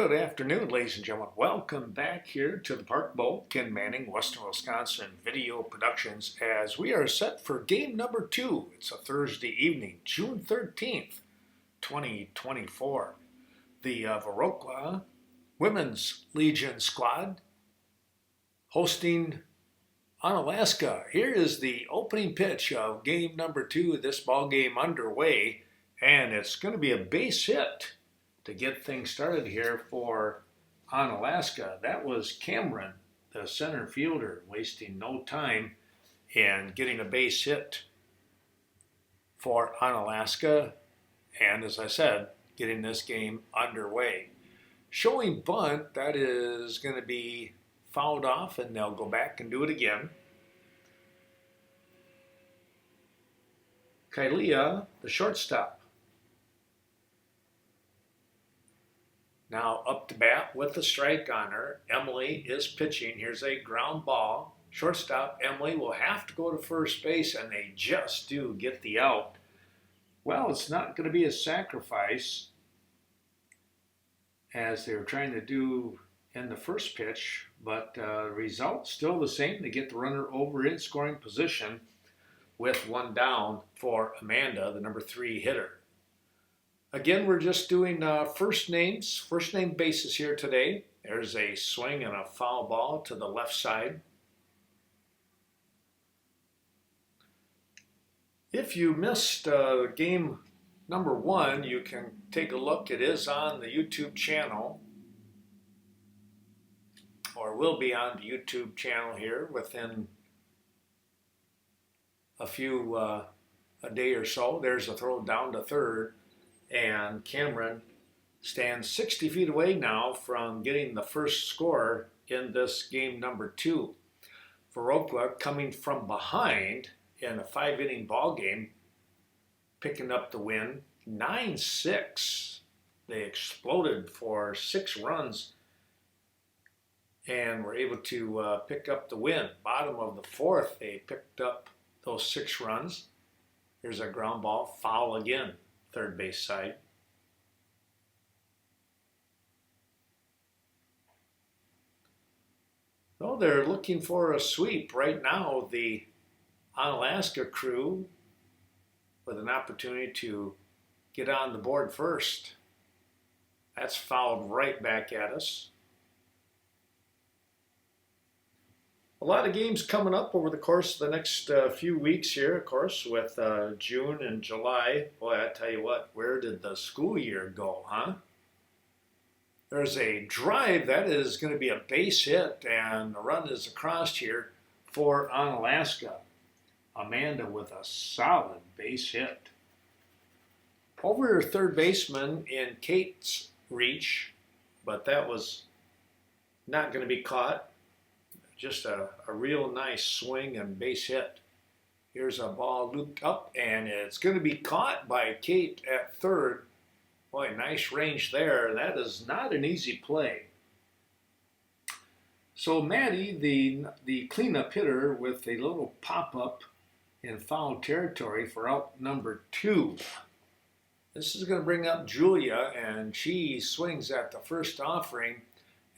Good afternoon, ladies and gentlemen. Welcome back here to the Park Bowl, Ken Manning, Western Wisconsin Video Productions, as we are set for game number 2. It's a Thursday evening, June 13th, 2024. The Viroqua Women's Legion squad hosting Onalaska. Here is the opening pitch of game number 2 of this ball game underway, and it's going to be a base hit to get things started here for Onalaska. That was Cameron, the center fielder, wasting no time in getting a base hit for Onalaska, and as I said, getting this game underway. Showing bunt, that is going to be fouled off, and they'll go back and do it again. Kailia, the shortstop, now up to bat with the strike on her. Emily is pitching. Here's a ground ball. Shortstop Emily will have to go to first base, and they just do get the out. Well, it's not going to be a sacrifice as they were trying to do in the first pitch, but the result still the same. They get the runner over in scoring position with one down for Amanda, the number 3 hitter. Again, we're just doing first name basis here today. There's a swing and a foul ball to the left side. If you missed game number 1, you can take a look. It is on the YouTube channel, or will be on the YouTube channel here within a day or so. There's a throw down to third. And Cameron stands 60 feet away now from getting the first score in this game number 2. Viroqua coming from behind in a 5-inning ball game, picking up the win, 9-6. They exploded for 6 runs and were able to pick up the win. Bottom of the 4th, they picked up those 6 runs. Here's a ground ball, foul again. Third base side. So they're looking for a sweep right now. The Onalaska crew with an opportunity to get on the board first. That's fouled right back at us. A lot of games coming up over the course of the next few weeks here, of course, with June and July. Boy, I tell you what, where did the school year go, huh? There's a drive that is going to be a base hit, and the run is across here for Onalaska. Amanda with a solid base hit. Over third baseman in Kate's reach, but that was not going to be caught. Just a real nice swing and base hit. Here's a ball looped up, and it's going to be caught by Kate at third. Boy, nice range there. That is not an easy play. So Maddie, the cleanup hitter, with a little pop-up in foul territory for out number 2. This is going to bring up Julia, and she swings at the first offering.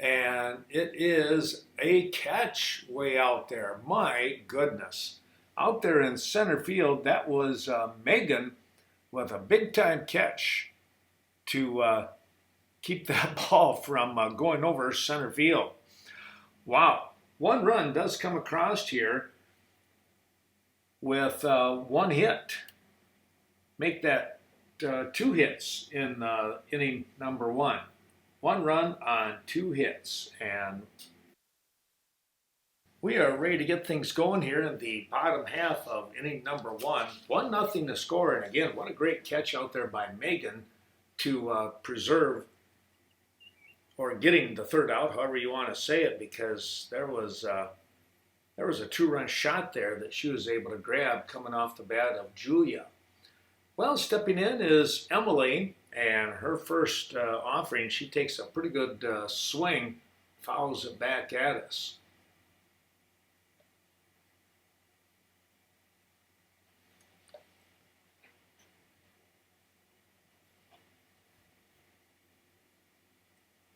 And it is a catch way out there. My goodness. Out there in center field, that was Megan with a big-time catch to keep that ball from going over center field. Wow. One run does come across here with 1 hit. Make that 2 hits in inning number 1. 1 run on 2 hits, and we are ready to get things going here in the bottom half of inning number 1. 1-0 to score, and again, what a great catch out there by Megan to preserve, or getting the third out, however you want to say it, because there was a 2-run shot there that she was able to grab coming off the bat of Julia. Well, stepping in is Emily. And her first offering, she takes a pretty good swing, fouls it back at us.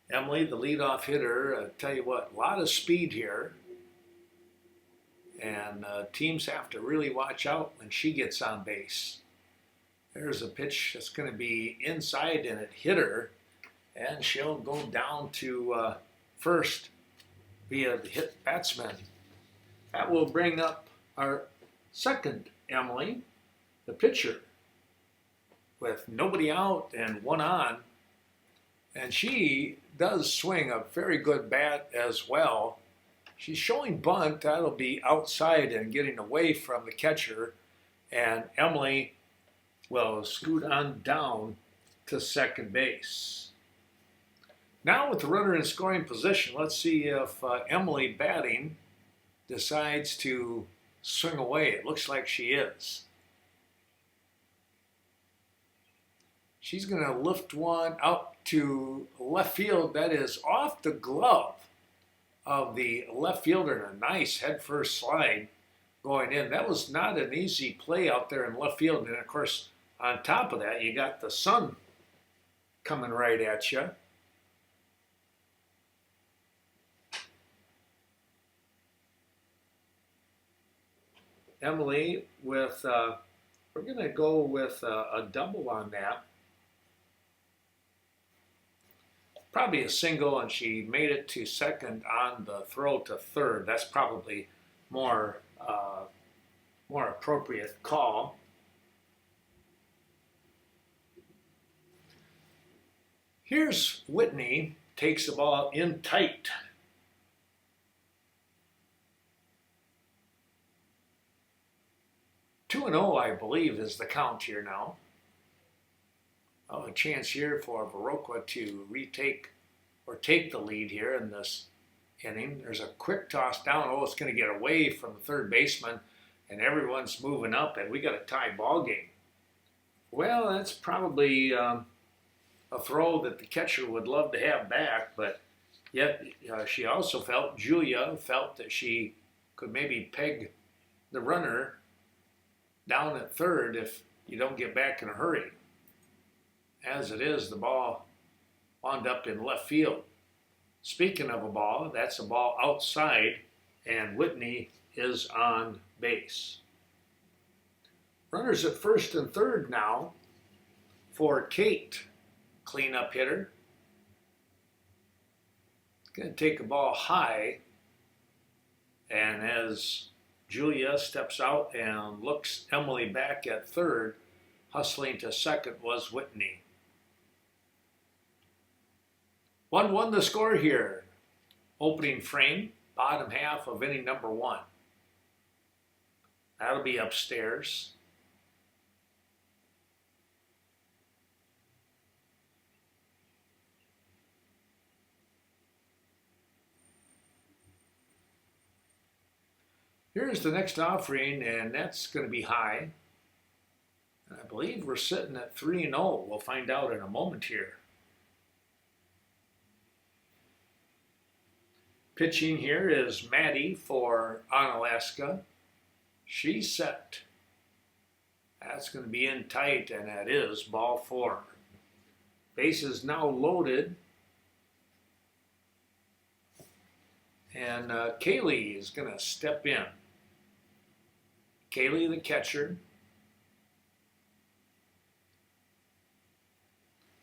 Emily, the leadoff hitter, tell you what, a lot of speed here. And teams have to really watch out when she gets on base. There's a pitch that's going to be inside and it hit her, and she'll go down to first via the hit batsman. That will bring up our second Emily, the pitcher, with nobody out and one on. And she does swing a very good bat as well. She's showing bunt. That'll be outside and getting away from the catcher. And Emily will scoot on down to second base. Now with the runner in scoring position, let's see if Emily batting decides to swing away. It looks like she is. She's going to lift one out to left field. That is off the glove of the left fielder, and a nice head-first slide going in. That was not an easy play out there in left field. And of course, on top of that, you got the sun coming right at you. Emily with, we're going to go with a double on that. Probably a single, and she made it to second on the throw to third. That's probably more appropriate call. Here's Whitney, takes the ball in tight. Two and 0, I believe, is the count here now. Oh, a chance here for Viroqua to retake or take the lead here in this inning. There's a quick toss down. Oh, it's going to get away from the third baseman, and everyone's moving up, and we got a tie ball game. Well, that's probably a throw that the catcher would love to have back, but yet she also felt, Julia felt that she could maybe peg the runner down at third if you don't get back in a hurry. As it is, the ball wound up in left field. Speaking of a ball, that's a ball outside, and Whitney is on base. Runners at first and third now for Kate, cleanup hitter. Going to take a ball high, and as Julia steps out and looks Emily back at third, hustling to second was Whitney. 1-1 the score here. Opening frame, bottom half of inning number 1. That'll be upstairs. Here's the next offering, and that's going to be high. And I believe we're sitting at 3-0. We'll find out in a moment here. Pitching here is Maddie for Onalaska. She's set. That's going to be in tight, and that is ball 4. Base is now loaded. And Kaylee is going to step in. Kaylee, the catcher.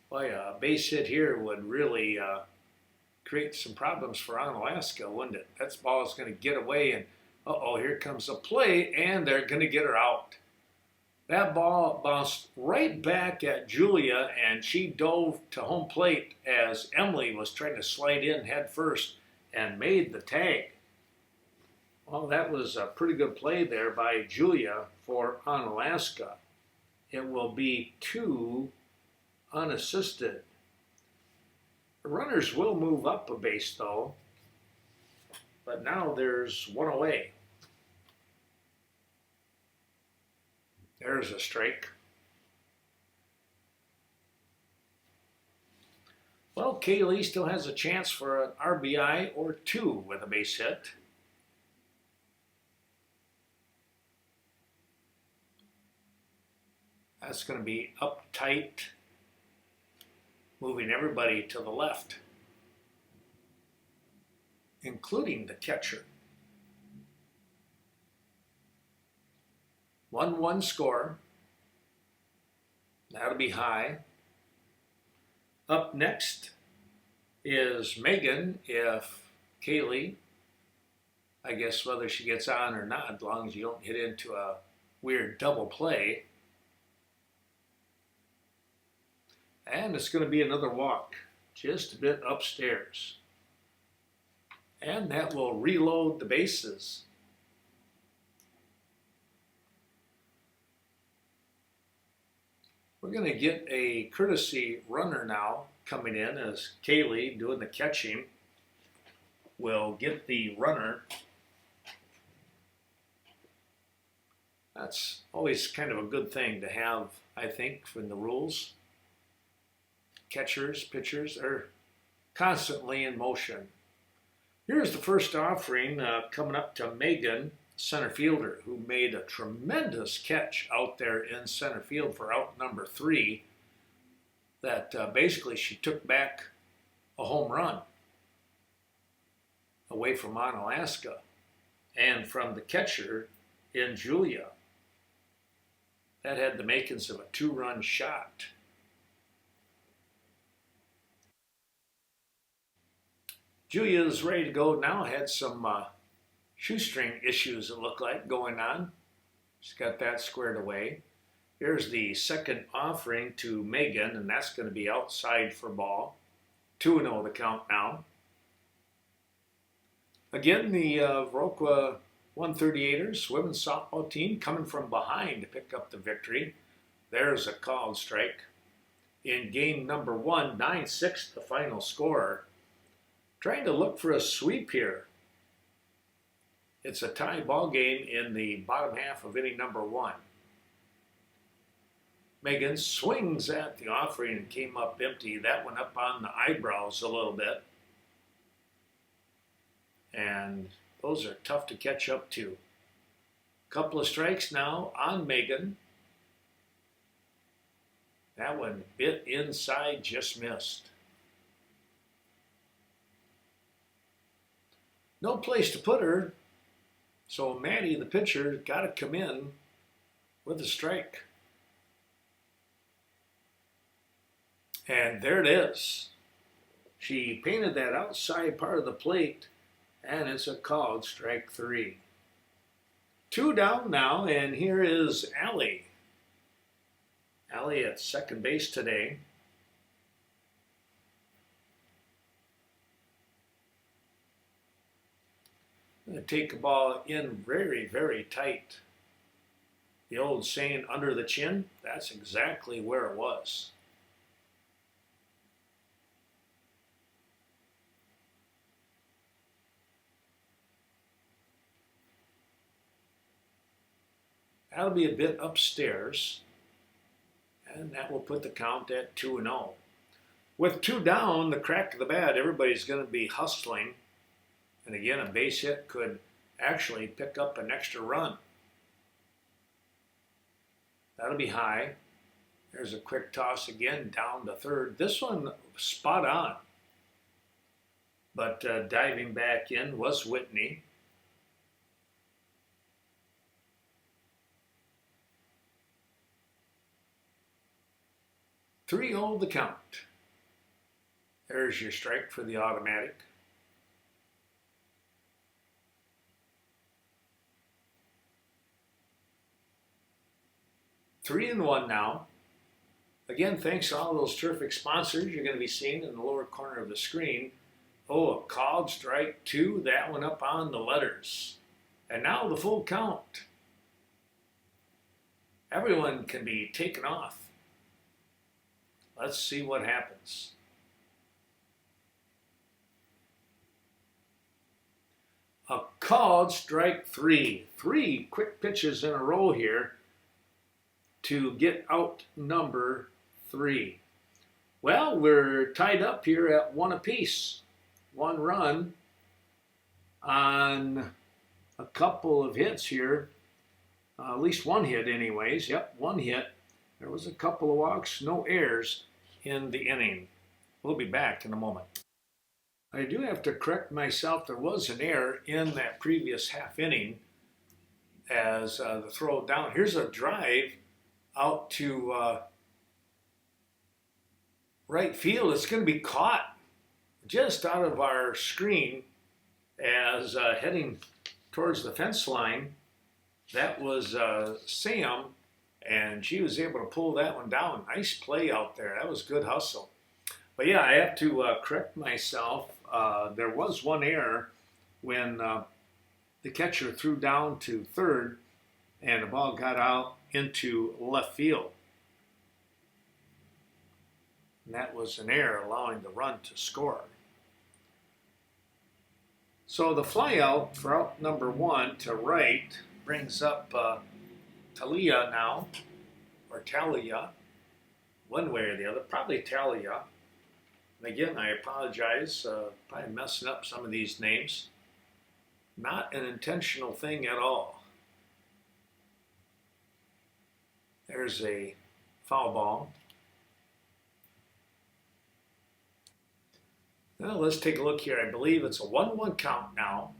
Boy, a base hit here would really create some problems for Onalaska, wouldn't it? That ball is going to get away, and here comes a play, and they're going to get her out. That ball bounced right back at Julia, and she dove to home plate as Emily was trying to slide in head first and made the tag. Well, that was a pretty good play there by Julia for Onalaska. It will be 2 unassisted. The runners will move up a base, though, but now there's 1 away. There's a strike. Well, Kaylee still has a chance for an RBI or 2 with a base hit. That's going to be up tight, moving everybody to the left. including the catcher. 1-1 score. That'll be high. Up next is Megan. If Kaylee, I guess whether she gets on or not, as long as you don't hit into a weird double play. And it's going to be another walk, just a bit upstairs. And that will reload the bases. We're going to get a courtesy runner now coming in as Kaylee, doing the catching, will get the runner. That's always kind of a good thing to have, I think, from the rules. Catchers, pitchers are constantly in motion. Here's the first offering coming up to Megan, center fielder, who made a tremendous catch out there in center field for out number 3 that basically she took back a home run away from Onalaska and from the catcher in Julia. That had the makings of a 2-run shot. Julia's ready to go now. Had some shoestring issues, it looked like, going on. She's got that squared away. Here's the second offering to Megan, and that's going to be outside for ball. 2-0 the count now. Again, the Viroqua 138ers women's softball team coming from behind to pick up the victory. There's a called strike. In game number 1, 9-6 the final score. Trying to look for a sweep here. It's a tie ball game in the bottom half of inning number 1. Megan swings at the offering and came up empty. That went up on the eyebrows a little bit. And those are tough to catch up to. Couple of strikes now on Megan. That one bit inside, just missed. No place to put her, so Maddie, the pitcher, got to come in with a strike. And there it is. She painted that outside part of the plate, and it's a called strike 3. 2 down now, and here is Allie. Allie at second base today. Going to take the ball in very, very tight. The old saying, under the chin, that's exactly where it was. That'll be a bit upstairs, and that will put the count at 2-0. With 2 down, the crack of the bat, everybody's going to be hustling. And again, a base hit could actually pick up an extra run. That'll be high. There's a quick toss again down to third. This one spot on. But diving back in was Whitney. Three-0 the count. There's your strike for the automatic. Three and 1 now. Again, thanks to all those terrific sponsors you're going to be seeing in the lower corner of the screen. Oh, a called strike 2. That one up on the letters. And now the full count. Everyone can be taken off. Let's see what happens. A called strike 3. 3 quick pitches in a row here to get out number 3. Well, we're tied up here at 1 apiece. 1 run on a couple of hits here. At least 1 hit anyways. Yep, 1 hit. There was a couple of walks, no errors in the inning. We'll be back in a moment. I do have to correct myself. There was an error in that previous half inning as the throw down. Here's a drive out to right field. It's going to be caught just out of our screen as heading towards the fence line. That was Sam, and she was able to pull that one down. Nice play out there. That was good hustle. But yeah, I have to correct myself. There was one error when the catcher threw down to third and the ball got out into left field. And that was an error allowing the run to score. So the fly out for out number one to right brings up Talia now, or Talia, one way or the other, probably Talia. And again, I apologize, probably messing up some of these names. Not an intentional thing at all. There's a foul ball. Now let's take a look here. I believe it's a 1-1 count now.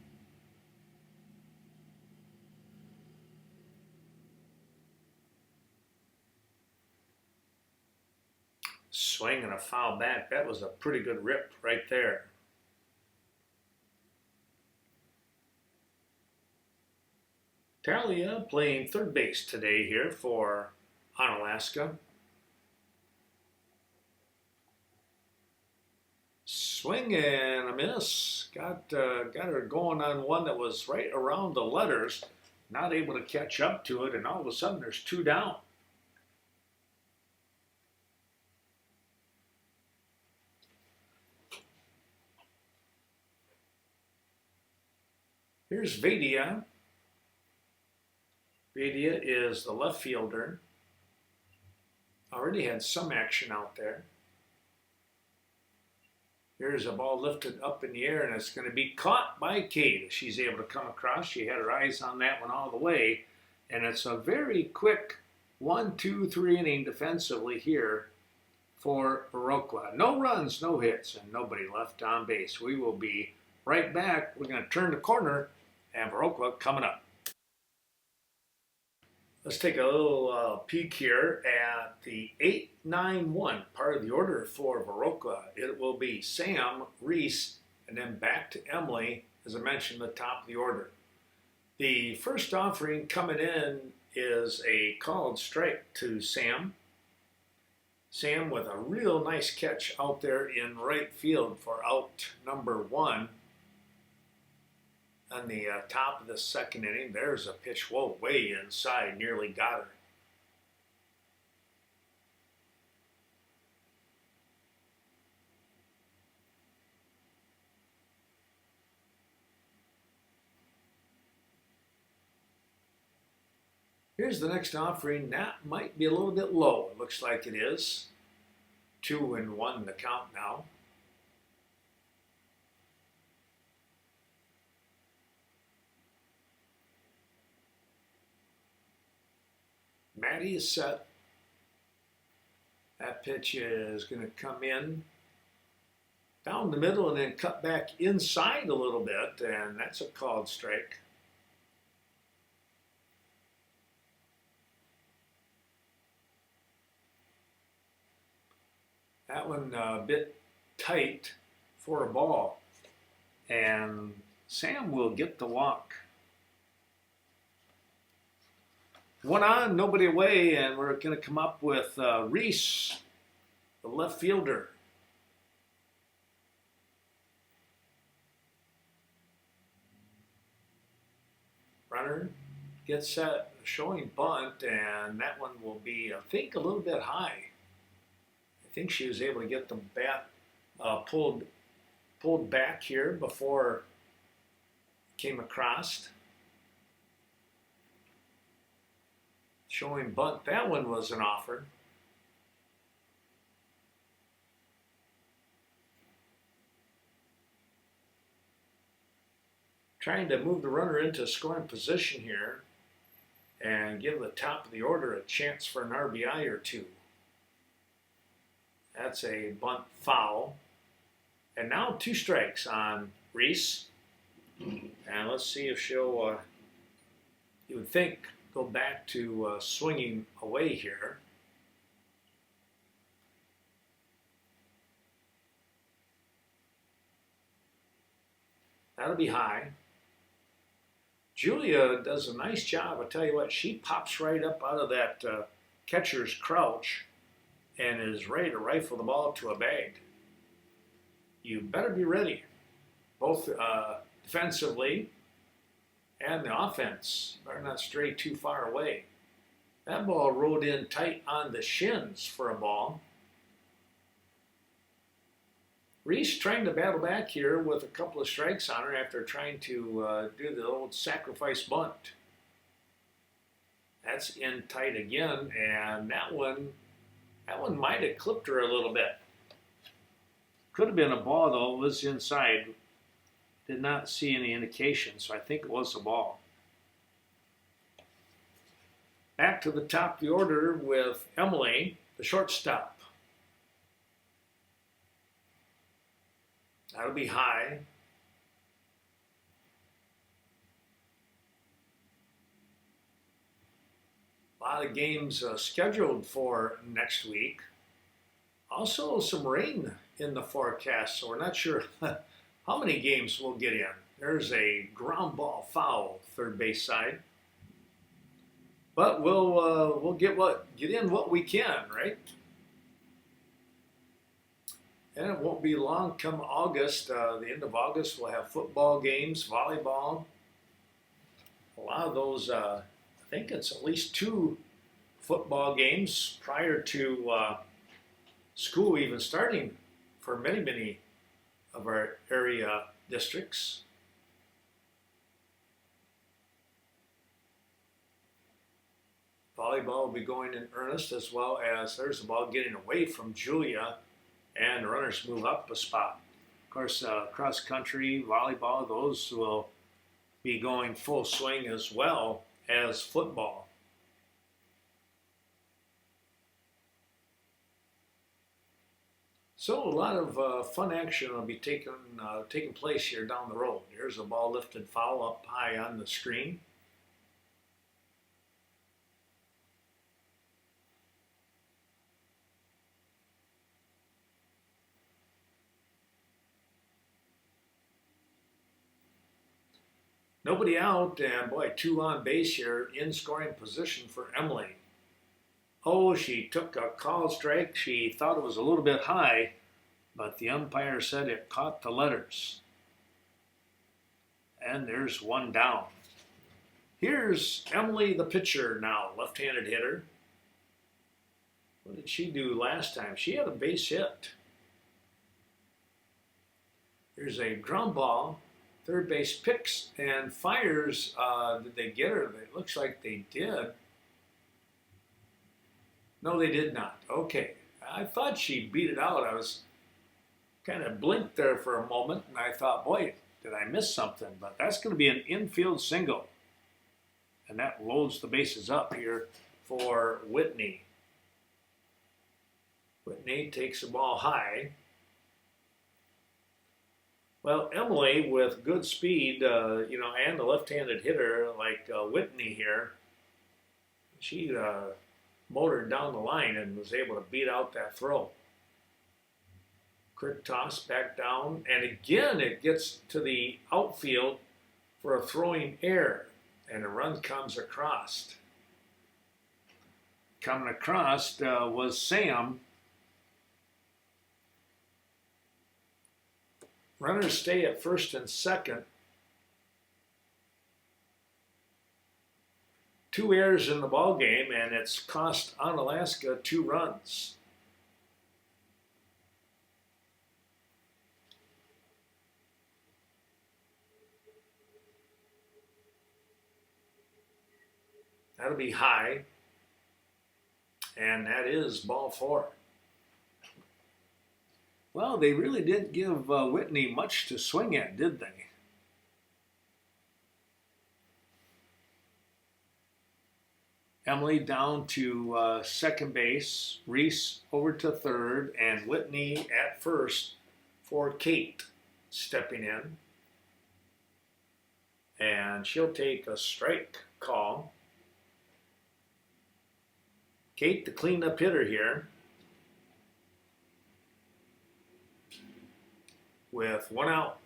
Swing and a foul back. That was a pretty good rip right there. Talia playing third base today here for Onalaska. Swing and a miss. Got her going on one that was right around the letters. Not able to catch up to it, and all of a sudden there's two down. Here's Vadia. Vadia is the left fielder. Already had some action out there. Here's a ball lifted up in the air, and it's going to be caught by Kate. She's able to come across. She had her eyes on that one all the way. And it's a very quick 1, 2, 3 inning defensively here for Viroqua. No runs, no hits, and nobody left on base. We will be right back. We're going to turn the corner, and Viroqua coming up. Let's take a little peek here at the 8-9-1 part of the order for Viroqua. It will be Sam, Reese, and then back to Emily, as I mentioned, the top of the order. The first offering coming in is a called strike to Sam. Sam with a real nice catch out there in right field for out number one. On the top of the second inning, there's a pitch, whoa, way inside, nearly got her. Here's the next offering. That might be a little bit low. It looks like it is. 2-1 the count now. Maddie is set. That pitch is going to come in down the middle and then cut back inside a little bit, and that's a called strike. That one a bit tight for a ball, and Sam will get the walk. One on, nobody away, and we're going to come up with Reese, the left fielder. Runner gets set, showing bunt, and that one will be, I think, a little bit high. I think she was able to get the bat pulled back here before it came across. Showing bunt, that one was an offer. Trying to move the runner into scoring position here and give the top of the order a chance for an RBI or two. That's a bunt foul. And now 2 strikes on Reese. And let's see if she'll, you would think, go back to swinging away here. That'll be high. Julia does a nice job. I tell you what, she pops right up out of that catcher's crouch and is ready to rifle the ball to a bag. You better be ready, both defensively and the offense. Better not stray too far away. That ball rode in tight on the shins for a ball. Reese trying to battle back here with a couple of strikes on her after trying to do the old sacrifice bunt. That's in tight again, and that one might have clipped her a little bit. Could have been a ball though. It was inside. Did not see any indication, so I think it was a ball. Back to the top of the order with Emily, the shortstop. That'll be high. A lot of games scheduled for next week. Also some rain in the forecast, so we're not sure how many games we'll get in. There's a ground ball foul, third base side. But we'll get in what we can, right? And it won't be long come August. The end of August, we'll have football games, volleyball. A lot of those, I think it's at least 2 football games prior to school even starting for many, many of our area districts. Volleyball will be going in earnest, as well as there's the ball getting away from Julia, and the runners move up a spot. Of course, cross country, volleyball, those will be going full swing as well as football. So a lot of fun action will be taking place here down the road. Here's a ball lifted foul up high on the screen. Nobody out, and boy, 2 on base here in scoring position for Emily. Oh, she took a call strike. She thought it was a little bit high, but the umpire said it caught the letters. And there's 1 down. Here's Emily, the pitcher now, left-handed hitter. What did she do last time? She had a base hit. Here's a ground ball. Third base picks and fires. Did they get her? It looks like they did. No, they did not. Okay. I thought she beat it out. I was kind of blinked there for a moment, and I thought, boy, did I miss something? But that's going to be an infield single. And that loads the bases up here for Whitney. Whitney takes the ball high. Well, Emily, with good speed, and a left-handed hitter like Whitney here, she motored down the line and was able to beat out that throw. Quick toss back down, and again it gets to the outfield for a throwing error, and a run comes across. Coming across was Sam. Runners stay at first and second. 2 errors in the ball game, and it's cost Onalaska 2 runs. That'll be high, and that is ball 4. Well, they really didn't give Whitney much to swing at, did they? Emily down to second base, Reese over to third, and Whitney at first for Kate stepping in. And she'll take a strike call. Kate, the cleanup hitter here, with 1 out.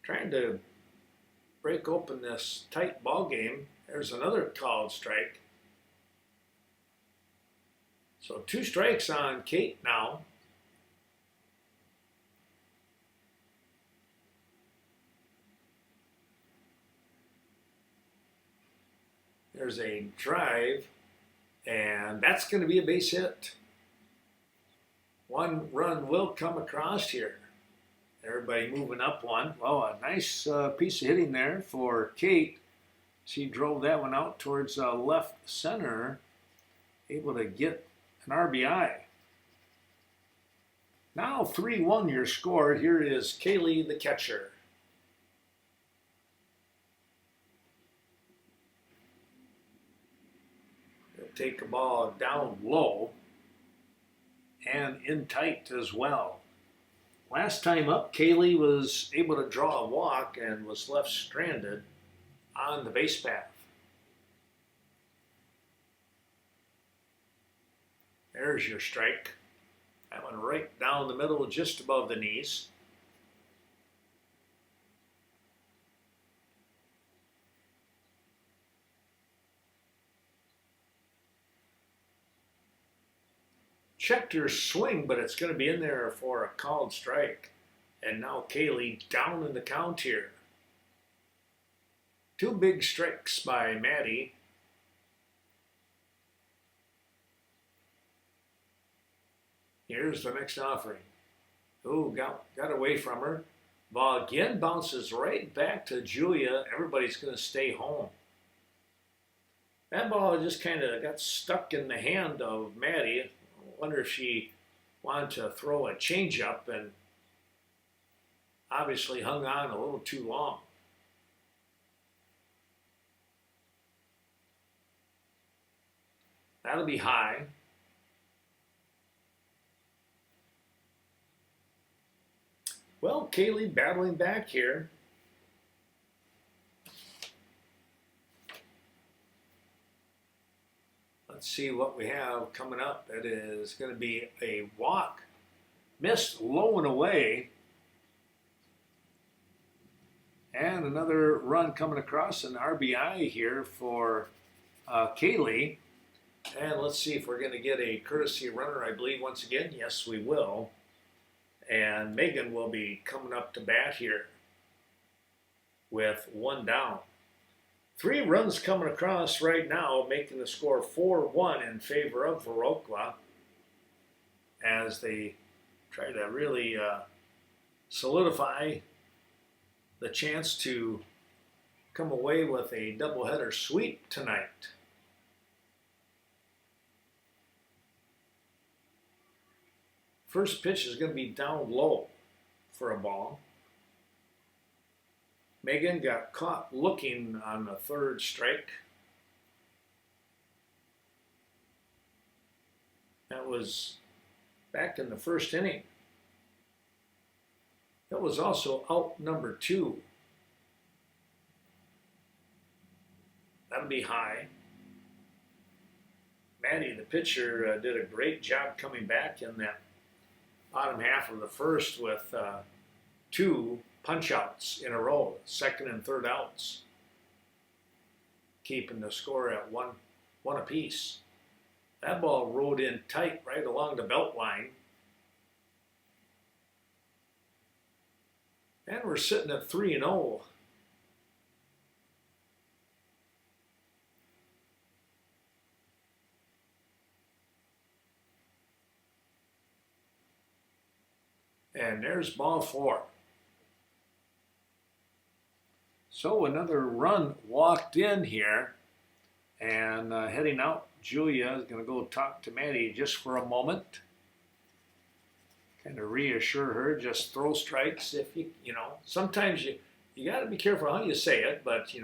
Trying to break open this tight ball game. There's another called strike. So 2 strikes on Kate now. There's a drive, and that's going to be a base hit. 1 run will come across here. Everybody moving up 1. Well, a nice piece of hitting there for Kate. She drove that one out towards left center, able to get an RBI. Now 3-1 your score. Here is Kaylee, the catcher. They'll take a ball down low and in tight as well. Last time up, Kaylee was able to draw a walk and was left stranded on the base path. There's your strike. That one right down the middle, just above the knees. Checked her swing, but it's going to be in there for a called strike. And now Kaylee down in the count here. 2 big strikes by Maddie. Here's the next offering. Ooh, got away from her. Ball again bounces right back to Julia. Everybody's going to stay home. That ball just kind of got stuck in the hand of Maddie. I wonder if she wanted to throw a changeup and obviously hung on a little too long. That'll be high. Well, Kaylee battling back here. Let's see what we have coming up. That is going to be a walk. Missed low and away. And another run coming across, an RBI here for Kaylee. And let's see if we're going to get a courtesy runner, I believe, once again. Yes, we will. And Megan will be coming up to bat here with 1 down. 3 runs coming across right now, making the score 4-1 in favor of Viroqua as they try to really solidify the chance to come away with a doubleheader sweep tonight. First pitch is going to be down low for a ball. Megan got caught looking on the 3rd strike. That was back in the 1st inning. That was also out number 2. That'll be high. Maddie, the pitcher, did a great job coming back in that bottom half of the 1st with 2 punch-outs in a row, 2nd and 3rd outs, keeping the score at one apiece. That ball rode in tight right along the belt line. And we're sitting at 3-0. And there's ball 4. So another run walked in here, and heading out, Julia is going to go talk to Maddie just for a moment. Kind of reassure her, just throw strikes if you know. Sometimes you got to be careful how you say it, but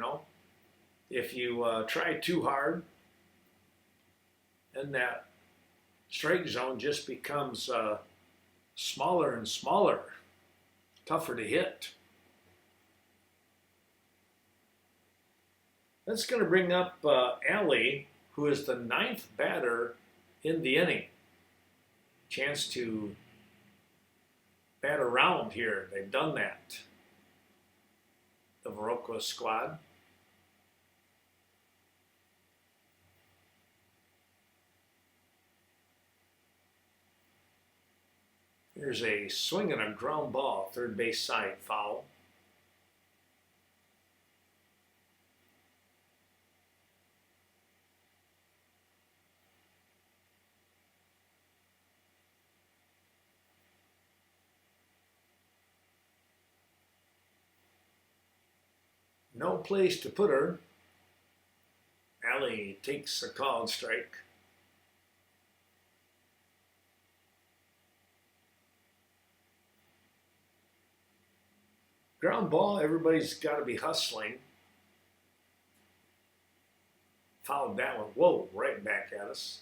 if you try too hard, then that strike zone just becomes smaller and smaller, tougher to hit. That's going to bring up Allie, who is the 9th batter in the inning. Chance to bat around here. They've done that. The Viroqua squad. Here's a swing and a ground ball, third base side, foul. No place to put her. Allie takes a called strike. Ground ball, everybody's got to be hustling. Fouled that one. Whoa, right back at us.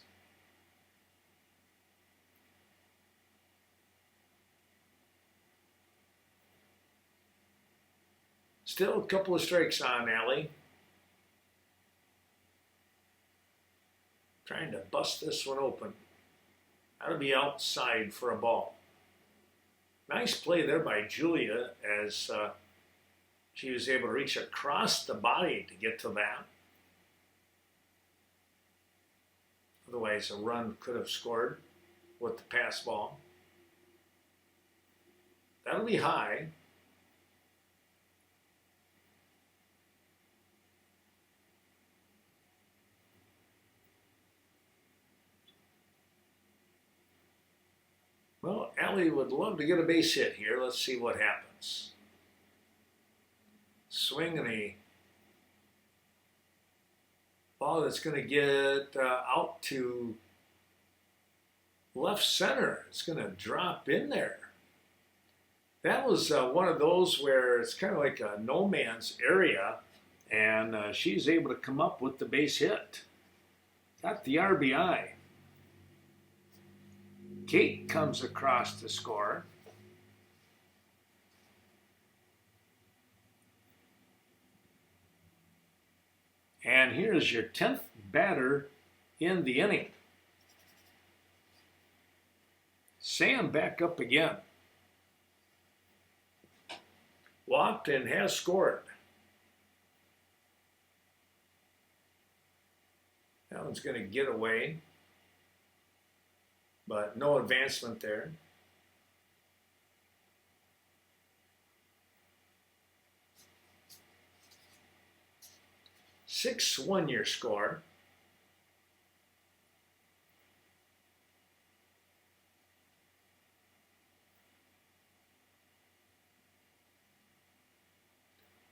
Still a couple of strikes on Allie. Trying to bust this one open. That'll be outside for a ball. Nice play there by Julia as she was able to reach across the body to get to that. Otherwise, a run could have scored with the pass ball. That'll be high. Well, Allie would love to get a base hit here. Let's see what happens. Swing and a ball that's going to get out to left center. It's going to drop in there. That was one of those where it's kind of like a no man's area, and she's able to come up with the base hit. Got the RBI. Kate comes across to score. And here's your 10th batter in the inning. Sam back up again. Walked and has scored. That one's going to get away, but no advancement there. 6-1 your score.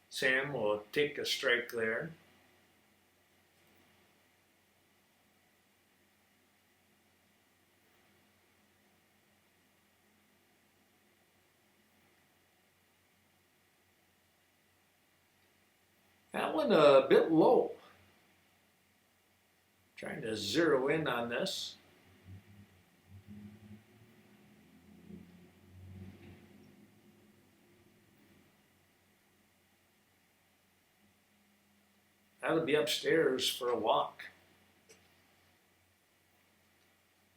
Sam will take a strike there. That one a bit low. Trying to zero in on this. That'll be upstairs for a walk.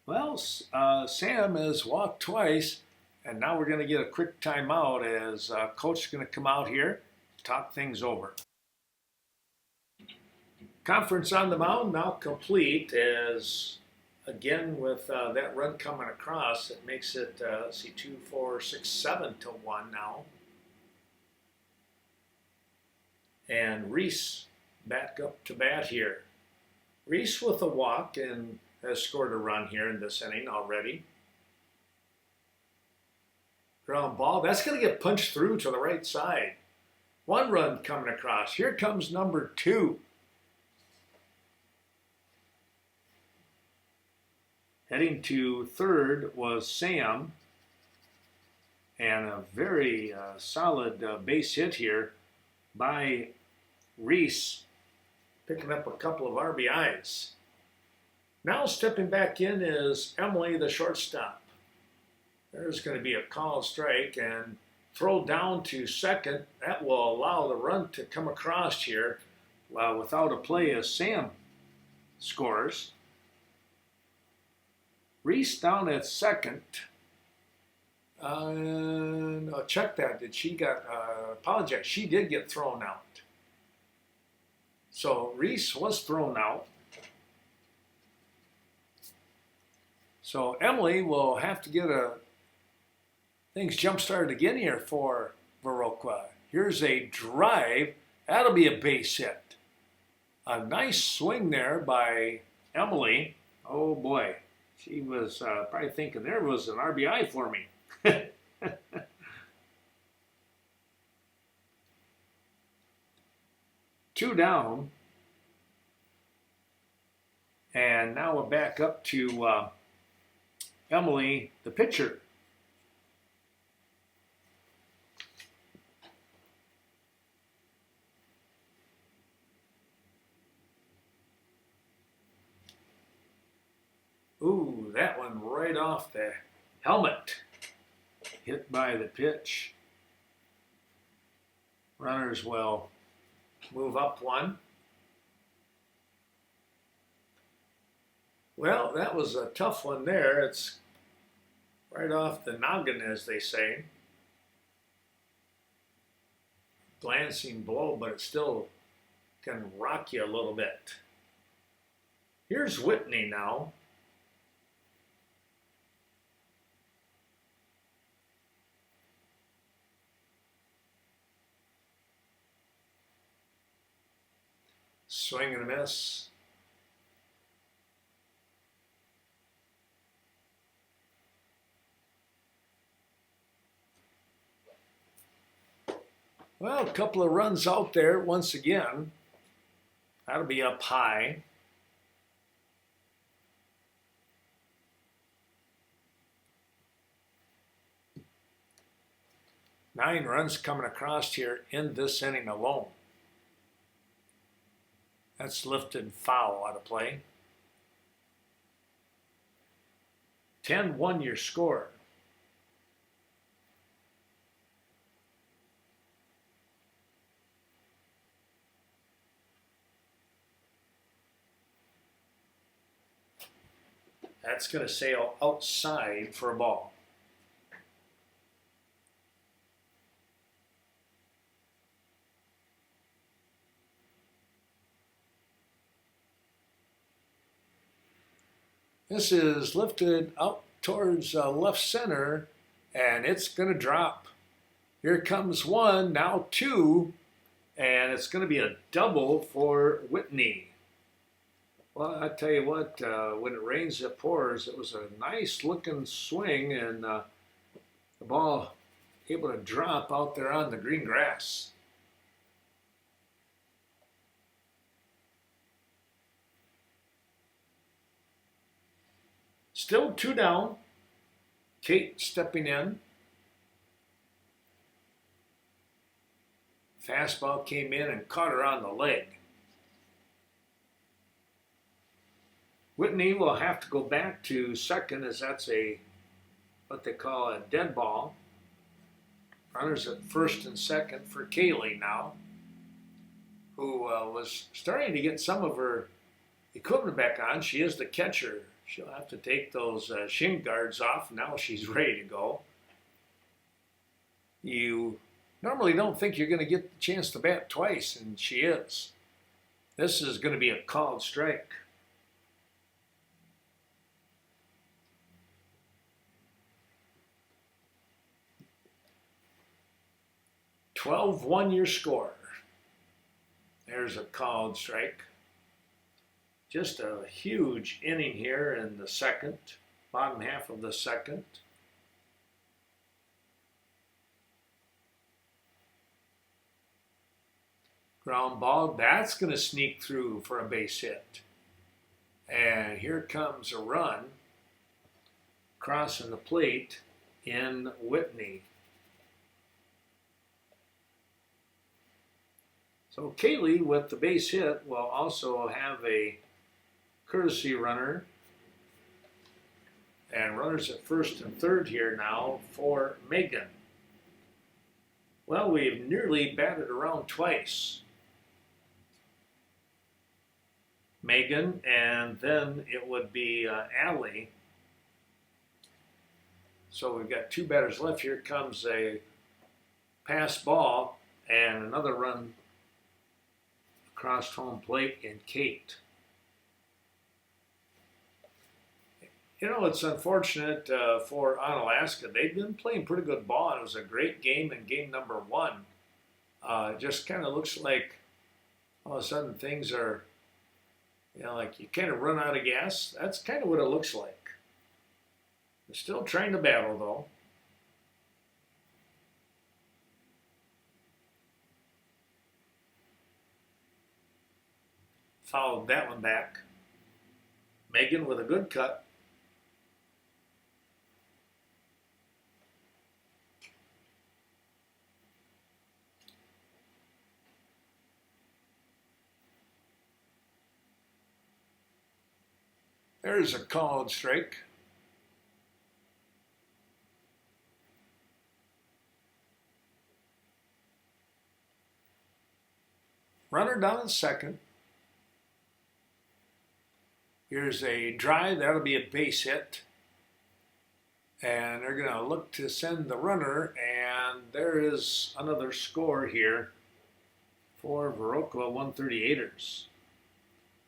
Well, Sam has walked twice, and now we're going to get a quick timeout as coach is going to come out here, talk things over. Conference on the mound now complete as, again, with that run coming across, it makes it, 2, 4, 6, 7 to 1 now. And Reese back up to bat here. Reese with a walk and has scored a run here in this inning already. Ground ball. That's going to get punched through to the right side. One run coming across. Here comes number 2. Heading to third was Sam. And a very solid base hit here by Reese, picking up a couple of RBIs. Now stepping back in is Emily, the shortstop. There's going to be a called strike and throw down to second. That will allow the run to come across here without a play as Sam scores. Reese down at second. No, check that. Did she get, apologize, she did get thrown out. So Reese was thrown out. So Emily will have to get things jump-started again here for Viroqua. Here's a drive. That'll be a base hit. A nice swing there by Emily. Oh boy, she was probably thinking there was an RBI for me. Two down. And now we're back up to Emily, the pitcher. Ooh, that one right off the helmet. Hit by the pitch. Runners will move up one. Well, that was a tough one there. It's right off the noggin, as they say. Glancing blow, but it still can rock you a little bit. Here's Whitney now. Swing and a miss. Well, a couple of runs out there once again. That'll be up high. Nine runs coming across here in this inning alone. That's lifted foul out of play. 10-1 your score. That's going to sail outside for a ball. This is lifted out towards left center, and it's going to drop. Here comes one, now two, and it's going to be a double for Whitney. Well, I tell you what, when it rains, it pours. It was a nice-looking swing, and the ball able to drop out there on the green grass. Still two down. Kate stepping in. Fastball came in and caught her on the leg. Whitney will have to go back to second, as that's what they call a dead ball. Runners at first and second for Kaylee now, who was starting to get some of her equipment back on. She is the catcher. She'll have to take those shin guards off. Now she's ready to go. You normally don't think you're going to get the chance to bat twice, and she is. This is going to be a called strike. (12-1 your score. There's a called strike. Just a huge inning here in the second, bottom half of the second. Ground ball, that's going to sneak through for a base hit. And here comes a run crossing the plate in Whitney. So Kaylee, with the base hit, will also have a courtesy runner And runners at first and third here now for Megan. Well, we've nearly batted around twice. Megan, and then it would be Allie. So we've got two batters left. Here comes a pass ball and another run across home plate in Kate. You know, it's unfortunate for Onalaska. They've been playing pretty good ball. It was a great game in game number one. Just kind of looks like all of a sudden things are, like you kind of run out of gas. That's kind of what it looks like. They're still trying to battle, though. Fouled that one back. Megan with a good cut. There's a called strike. Runner down at second. Here's a drive. That'll be a base hit. And they're going to look to send the runner. And there is another score here for Viroqua 138ers.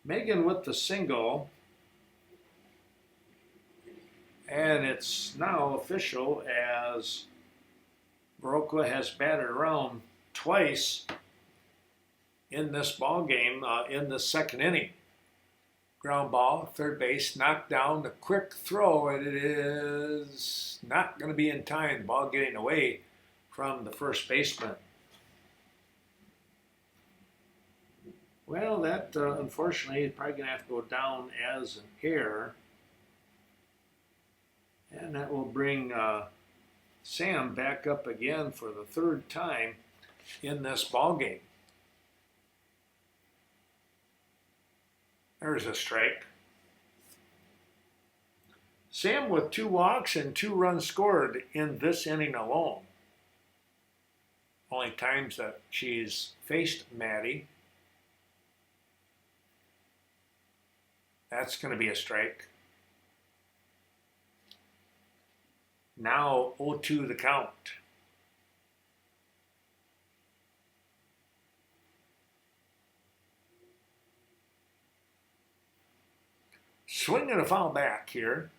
Megan with the single. And it's now official as Viroqua has batted around twice in this ball game in the second inning. Ground ball, third base, knocked down, the quick throw, and it is not going to be in time. Ball getting away from the first baseman. Well, that unfortunately is probably going to have to go down as an error. And that will bring Sam back up again for the third time in this ball game. There's a strike. Sam with 2 walks and 2 runs scored in this inning alone. Only times that she's faced Maddie. That's going to be a strike. Now 0-2 the count. Swing and a foul back here.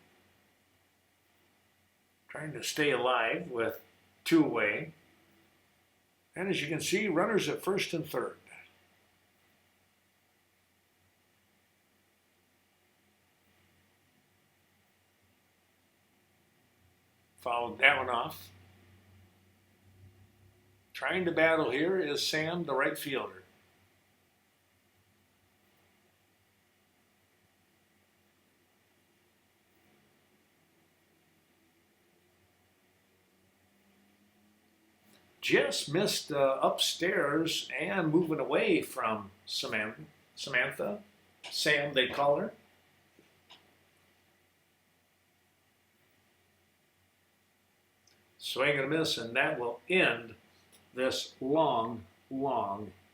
Trying to stay alive with 2 away. And as you can see, runners at first and third. Fouled that one off. Trying to battle here is Sam, the right fielder. Just missed upstairs and moving away from Samantha. Sam, they call her. Swing and a miss, and that will end this long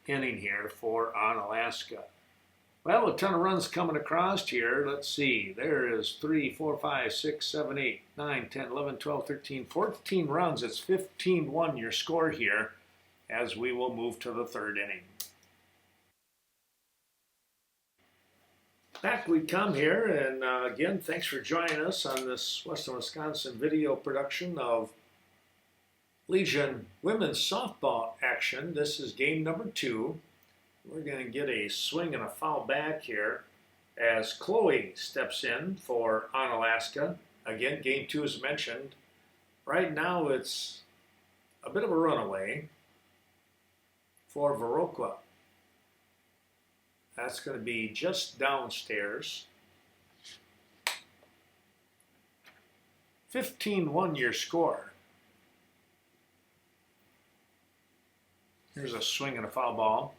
inning here for Onalaska. Well, a ton of runs coming across here. Let's see. There is 3, 4, 5, 6, 7, 8, 9, 10, 11, 12, 13, 14 runs. It's 15-1 your score here as we will move to the third inning. Back we come here, and again, thanks for joining us on this Western Wisconsin video production of Legion women's softball action. This is game number 2. We're going to get a swing and a foul back here as Chloe steps in for Onalaska. Again, game 2 as mentioned. Right now it's a bit of a runaway for Viroqua. That's going to be just downstairs. 15-1 your score. Here's a swing and a foul ball.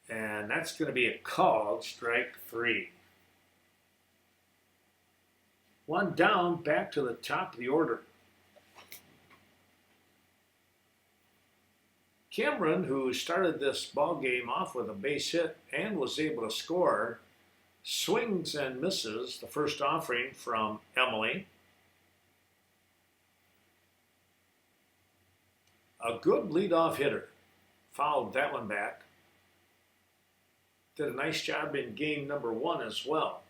And that's going to be a called strike 3. One down, back to the top of the order. Cameron, who started this ball game off with a base hit and was able to score, swings and misses the first offering from Emily. A good leadoff hitter. Fouled that one back. Did a nice job in game number 1 as well.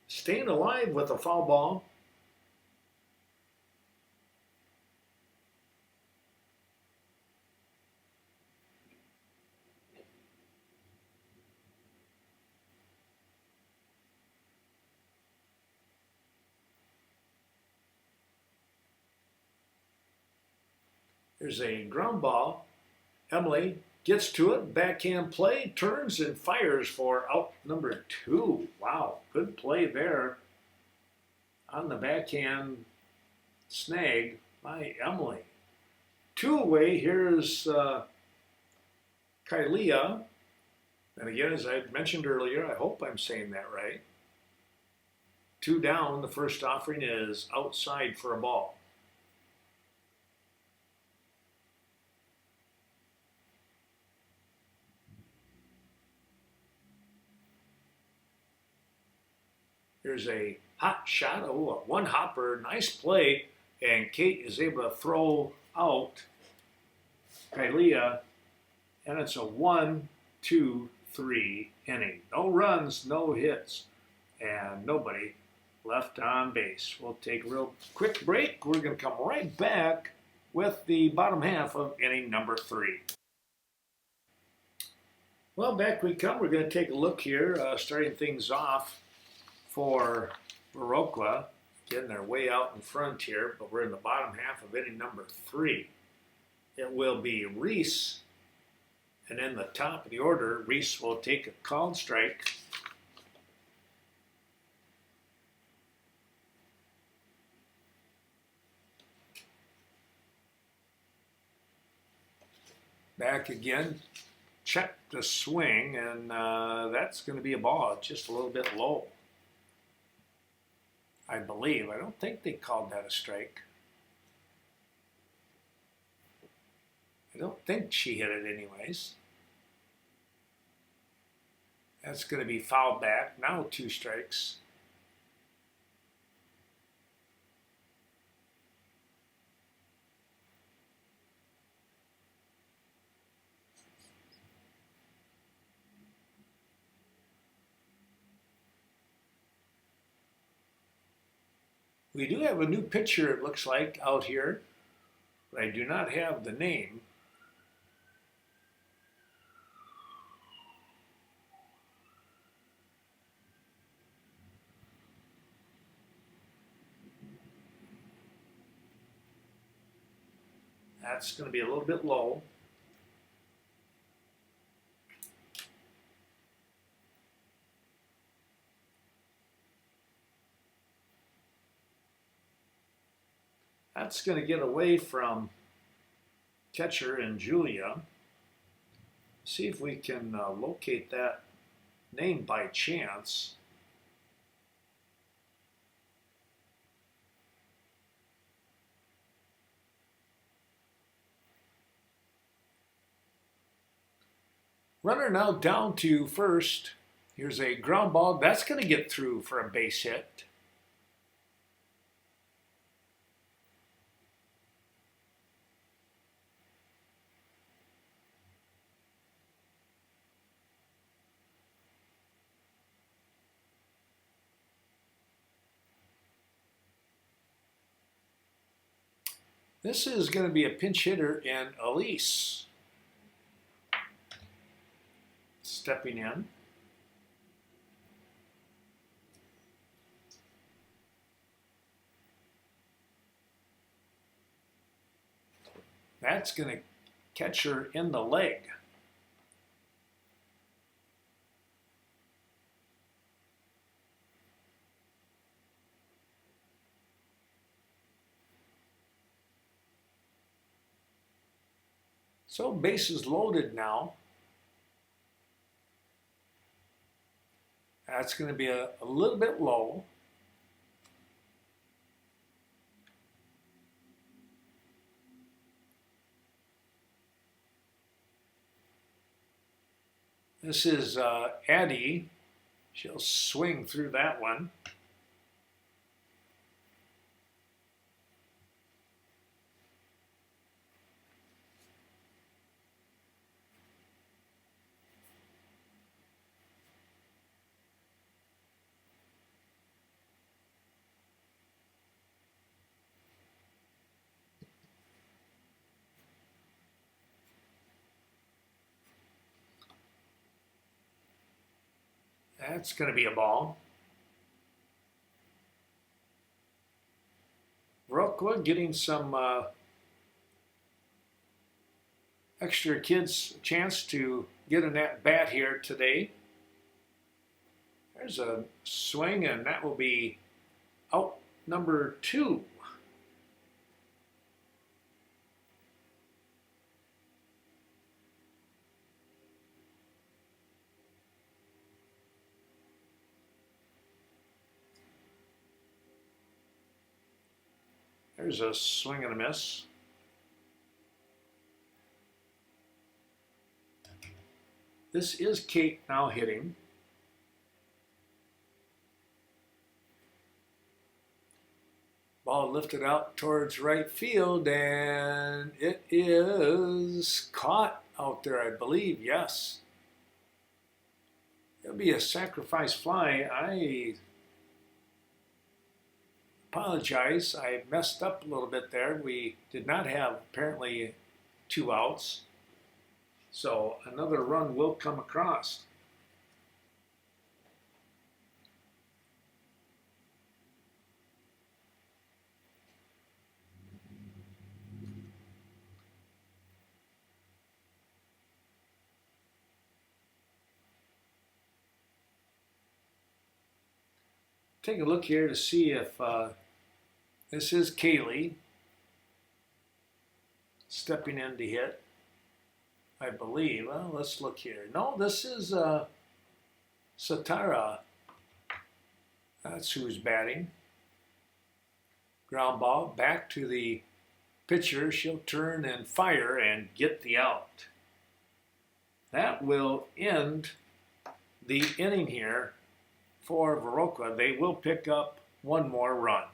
Staying alive with a foul ball. There's a ground ball. Emily gets to it, backhand play, turns and fires for out number 2. Wow, good play there on the backhand snag by Emily. 2-away, here's Kylia. And again, as I mentioned earlier, I hope I'm saying that right. 2 down, the first offering is outside for a ball. Here's a hot shot, a one hopper, nice play, and Kate is able to throw out Kylia, and it's a 1, 2, 3 inning. No runs, no hits, and nobody left on base. We'll take a real quick break. We're going to come right back with the bottom half of inning number 3. Well, back we come. We're going to take a look here, starting things off for Viroqua. Again, they're way out in front here, but we're in the bottom half of inning number 3. It will be Reese, and in the top of the order, Reese will take a called strike. Back again, check the swing, and that's going to be a ball. It's just a little bit low, I believe. I don't think they called that a strike. I don't think she hit it anyways. That's going to be fouled back. Now 2 strikes. We do have a new pitcher, it looks like, out here, but I do not have the name. That's going to be a little bit low. That's going to get away from catcher and Julia. See if we can locate that name by chance. Runner now down to first. Here's a ground ball. That's going to get through for a base hit. This is going to be a pinch hitter in Elise. Stepping in. That's going to catch her in the leg. So bases loaded now. That's going to be a little bit low. This is Addie. She'll swing through that one. That's going to be a ball. Viroqua getting some extra kids a chance to get an at bat here today. There's a swing, and that will be out number 2. There's a swing and a miss. This is Kate now hitting. Ball lifted out towards right field, and it is caught out there, I believe. Yes. It'll be a sacrifice fly. I apologize. I messed up a little bit there. We did not have apparently 2 outs. So another run will come across. Take a look here to see if this is Kaylee stepping in to hit, I believe. Well, let's look here. No, this is Satara. That's who's batting. Ground ball back to the pitcher. She'll turn and fire and get the out. That will end the inning here for Viroqua. They will pick up 1 more run.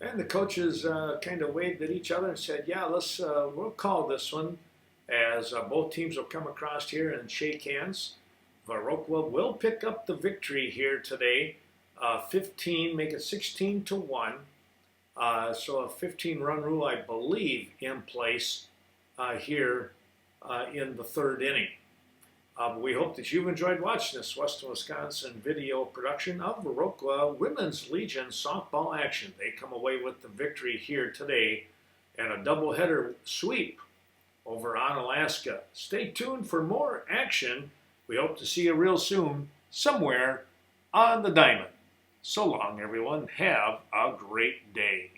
And the coaches kind of waved at each other and said, yeah, we'll call this one, as both teams will come across here and shake hands. Viroqua will pick up the victory here today. 15, make it 16-1. So a 15-run rule, I believe, in place here in the 3rd inning. We hope that you've enjoyed watching this Western Wisconsin video production of Viroqua Women's Legion softball action. They come away with the victory here today and a doubleheader sweep over Onalaska. Stay tuned for more action. We hope to see you real soon somewhere on the diamond. So long, everyone. Have a great day.